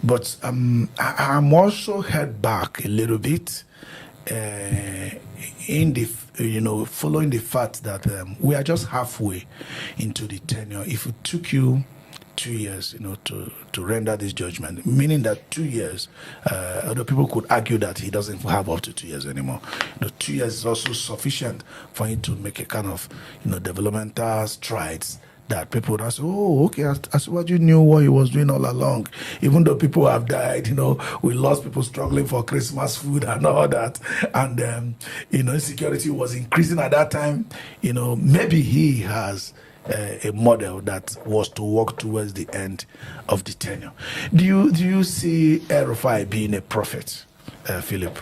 But I'm also held back a little bit in the following the fact that we are just halfway into the tenure. If it took you 2 years, to render this judgment, meaning that 2 years, other people could argue that he doesn't have up to 2 years anymore. 2 years is also sufficient for him to make a kind of, developmental strides that people would ask, oh, okay, as what you knew what he was doing all along. Even though people have died, we lost people struggling for Christmas food and all that. And, insecurity was increasing at that time. Maybe he has a model that was to work towards the end of the tenure. Do you see El-Rufai being a prophet, Philip?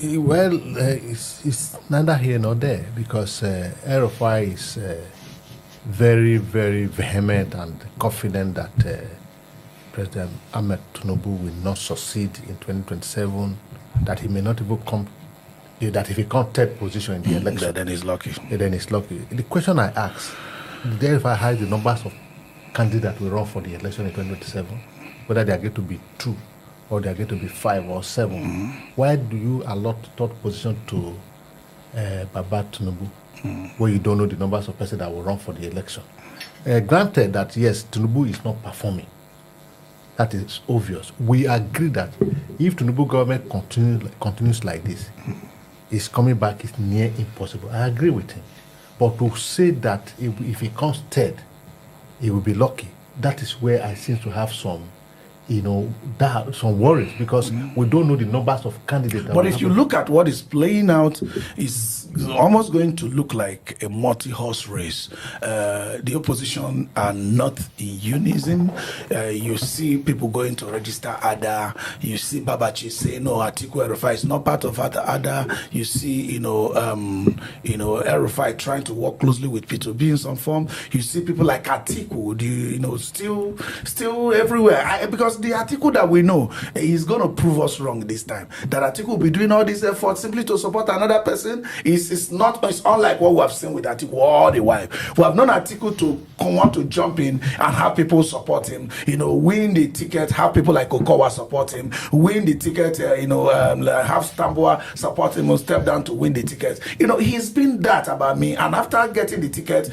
Well, it's neither here nor there, because El-Rufai is very, very vehement and confident that President Ahmed Tinubu will not succeed in 2027, that he may not even come, that if he comes third position in the election, then he's lucky. Then he's lucky. The question I ask, did El-Rufai hide the numbers of candidates that will run for the election in 2027, whether they are going to be 2 or they are going to be 5 or 7? Why do you allot third position to Baba Tinubu? Where you don't know the numbers of persons that will run for the election? Granted that, yes, Tinubu is not performing. That is obvious. We agree that if Tinubu government continues like this, his coming back is near impossible. I agree with him. But to say that if he comes third, he will be lucky, that is where I seem to have some some worries, because we don't know the numbers of candidates. But if you look at what is playing out, it's almost going to look like a multi-horse race. The opposition are not in unison. You see people going to register ADA. You see Babachi say, no, Atiku El-Rufai is not part of ADA. You see, El-Rufai trying to work closely with P2B in some form. You see people like Atiku, still everywhere. Because the Atiku that we know is going to prove us wrong this time. That Atiku will be doing all these efforts simply to support another person. It's unlike what we have seen with Atiku all the while. We have known Atiku to want to jump in and have people support him. Win the ticket, have people like Okowa support him. Win the ticket, have Stambua support him or step down to win the ticket. He's been that about me. And after getting the ticket,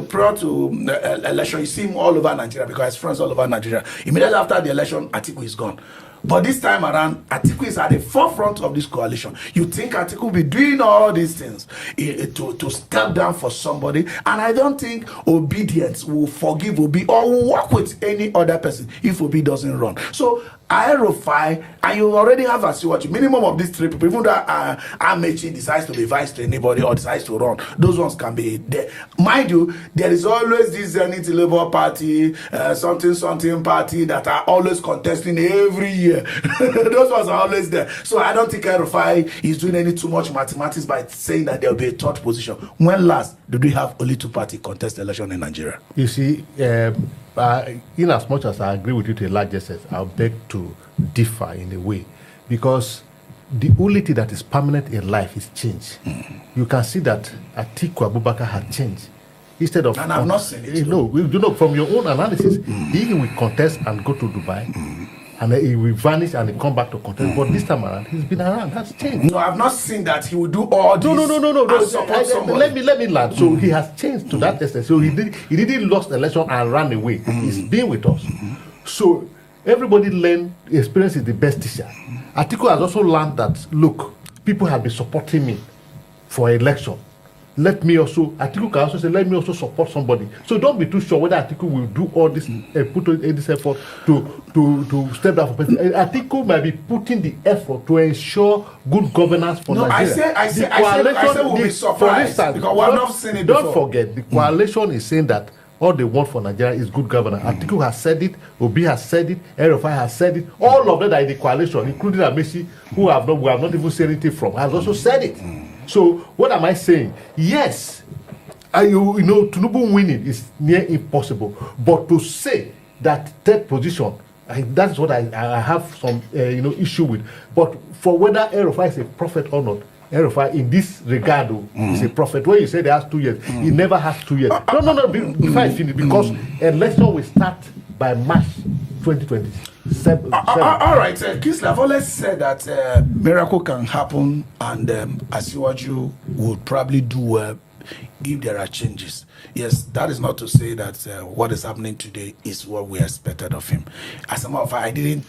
prior to election, you see him all over Nigeria because his friends all over Nigeria. Immediately after the election, Atiku is gone. But this time around, Atiku is at the forefront of this coalition. You think Atiku will be doing all these things to step down for somebody, and I don't think obedience will forgive Obi or will work with any other person if Obi doesn't run. So El-Rufai, and you already have as you watch minimum of these 3 people. Even though Amechi decides to be vice to anybody or decides to run, those ones can be there. Mind you, there is always this Zenith Labour Party, something party that are always contesting every year. Those ones are always there. So I don't think El-Rufai is doing any too much mathematics by saying that there will be a third position. When last did we have only 2 party contest election in Nigeria? You see, in as much as I agree with you to a large extent, I beg to differ in a way, because the only thing that is permanent in life is change. You can see that Atiku Abubakar had changed. Instead of, and I've not seen it. From your own analysis, he will contest and go to Dubai. And he will vanish and he come back to contest. But this time around, he's been around. That's changed. No, I've not seen that he will do all this. No. Support somebody. Let me land. So he has changed to that extent. So he didn't lose the election and ran away. He's been with us. So everybody learn experience is the best teacher. Atiku has also learned that, look, people have been supporting me for election. Atiku can also say, let me also support somebody. So don't be too sure whether Atiku will do all this, put in this effort to step down for president. Atiku might be putting the effort to ensure good governance for Nigeria. I say we'll be surprised because we have not seen it before. Don't forget, the coalition is saying that all they want for Nigeria is good governance. Atiku has said it, Obi has said it, El-Rufai has said it. All of them are in the coalition, including Amechi, who we have not even said anything from, has also said it. So what am I saying? Yes, Tinubu winning is near impossible. But to say that third position, that's what I have some issue with. But for whether El-Rufai is a prophet or not, El-Rufai in this regard is a prophet. When you say he has 2 years, he never has 2 years. No. Before I finish, because election will start by March 2027. All right, Kingsley, I've always said that miracle can happen, and Asiwaju would probably do well if there are changes. Yes, that is not to say that what is happening today is what we expected of him. As a matter of fact, I didn't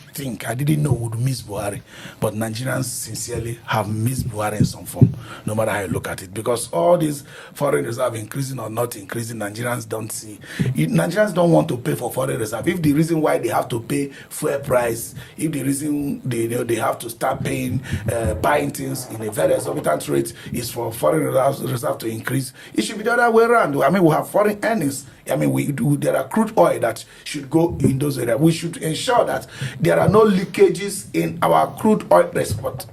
know we would miss Buhari, but Nigerians sincerely have missed Buhari in some form, no matter how you look at it, because all these foreign reserve increasing or not increasing, Nigerians don't see. Nigerians don't want to pay for foreign reserve. If the reason why they have to pay fuel price, if the reason they have to start paying, buying things in a very exorbitant rate is for foreign reserve to increase, it should be the other way around. I mean, we have foreign earnings. I mean, there are crude oil that should go in those areas. We should ensure that there are no leakages in our crude oil export.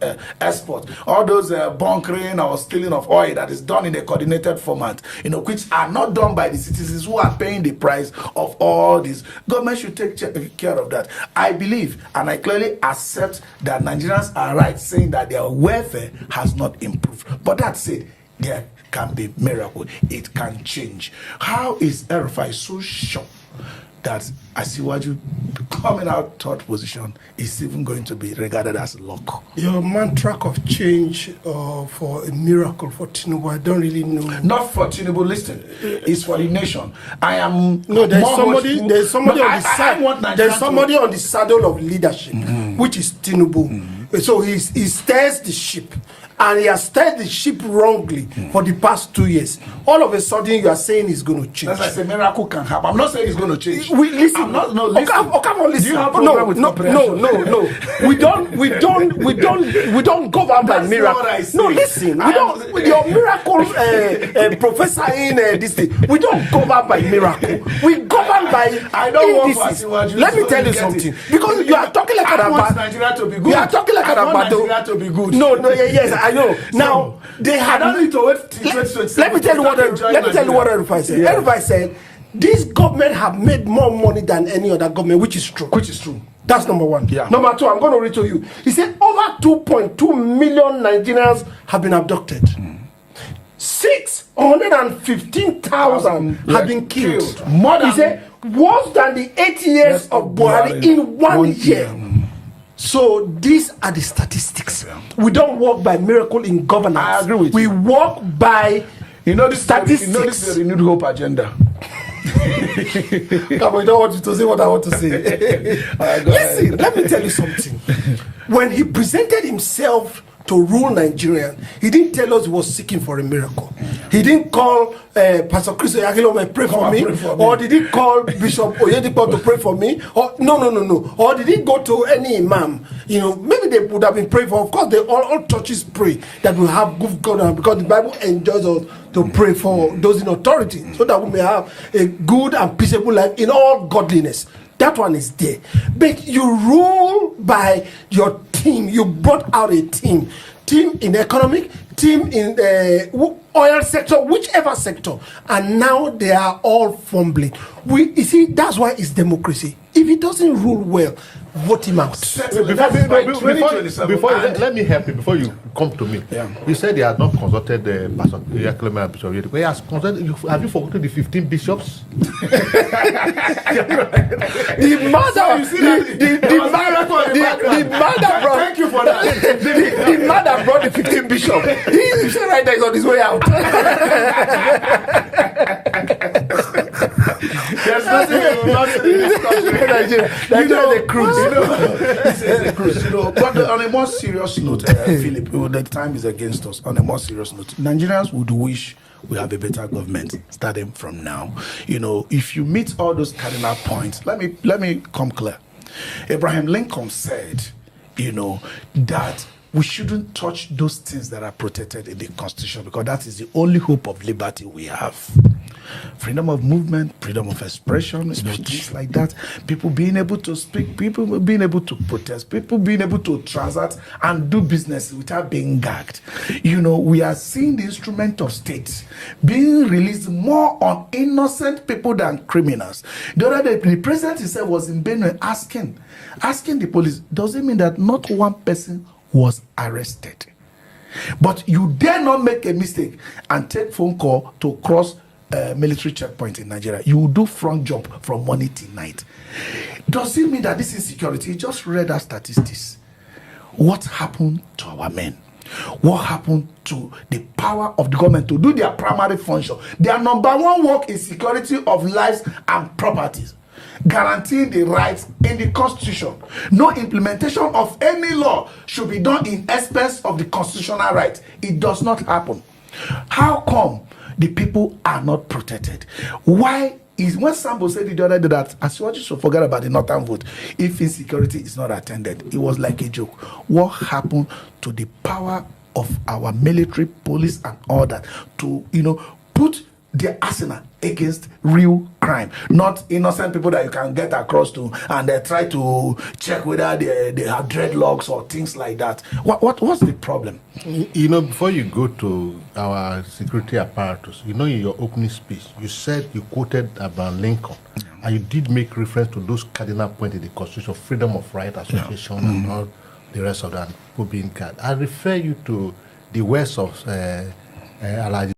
All those bunkering or stealing of oil that is done in a coordinated format, which are not done by the citizens who are paying the price of all this. Government should take care of that. I believe and I clearly accept that Nigerians are right saying that their welfare has not improved. But that said, there can be miracle. It can change. How is El-Rufai so sure that Asiwaju coming out third position is even going to be regarded as luck? Your mantra of change for a miracle for Tinubu, I don't really know. Not for Tinubu, listen, it's for the nation. I am there's somebody on the saddle of leadership, which is Tinubu. So he steers the ship. And he has steered the ship wrongly for the past 2 years. All of a sudden, you are saying he's going to change. That's why I say miracle can happen. I'm not saying he's going to change. Listen. Listen. Listen. Do you have problem with No. We don't govern by miracle. No, listen. We don't. Your miracle professor in this thing. We don't govern by miracle. We govern by. I don't want to. Let me tell you something. Because you are talking like I want Nigeria to be good. You are talking like I want Nigeria to be good. Yes, I know. Now they had. I don't need to wait till 2027. Let me tell you what El-Rufai said. Yeah. El-Rufai said this government have made more money than any other government, which is true. That's number one. Yeah. Number two, I'm going to read to you. He said over 2.2 million Nigerians have been abducted. 615,000 have been killed. More than, he said worse than the 8 years of Buhari in one year. So these are the statistics. We don't work by miracle in governance. I agree with you. We work by statistics. This is the renewed hope agenda. Come on, I don't want you to say what I want to say. Listen, let me tell you something. When he presented himself to rule Nigeria, he didn't tell us he was seeking for a miracle. He didn't call Pastor Chris Oyakilome pray for me, or did he call Bishop Oyedepo to pray for me? Or no. Or did he go to any imam? Maybe they would have been praying for. Of course, all churches pray that we have good governance, because the Bible enjoins us to pray for those in authority, so that we may have a good and peaceable life in all godliness. That one is there. But you rule by your team. You brought out a team. Team in economic, team in oil sector, whichever sector. And now they are all fumbling. You see, that's why it's democracy. If he doesn't rule well, vote him out. Before let me help you before you come to me. Yeah. You said he has not consulted Pastor Oyakilome and Bishop Oyedepo. He has consulted. Have you forgotten the 15 bishops? The man that brought the 15 bishops. He said right there he's on his way out. There's nothing the cruise. The cruise. But on a more serious note, Philip, the time is against us. On a more serious note, Nigerians would wish we have a better government starting from now. If you meet all those cardinal points, let me come clear. Abraham Lincoln said, that we shouldn't touch those things that are protected in the Constitution, because that is the only hope of liberty we have. Freedom of movement, freedom of expression, things like that. People being able to speak, people being able to protest, people being able to transact and do business without being gagged. We are seeing the instrument of state being released more on innocent people than criminals. The other day, the president himself was in Benue asking the police, does it mean that not one person was arrested? But you dare not make a mistake and take phone call to cross military checkpoint in Nigeria, you will do front jump from morning till night. Does it mean that this is security? You just read our statistics. What happened to our men? What happened to the power of the government to do their primary function? Their number one work is security of lives and properties, guaranteeing the rights in the Constitution. No implementation of any law should be done in expense of the constitutional right. It does not happen. How come the people are not protected? Why is when Sambo said the other day that Asiwaju should forget about the northern vote if insecurity is not attended? It was like a joke. What happened to the power of our military, police, and all that to put their arsenal against real crime, not innocent people that you can get across to and they try to check whether they have dreadlocks or things like that? What's the problem? Before you go to our security apparatus, in your opening speech, you said you quoted Abraham Lincoln, and you did make reference to those cardinal points in the Constitution, freedom of right, association, and all the rest of that, being card. I refer you to the words of Alhaji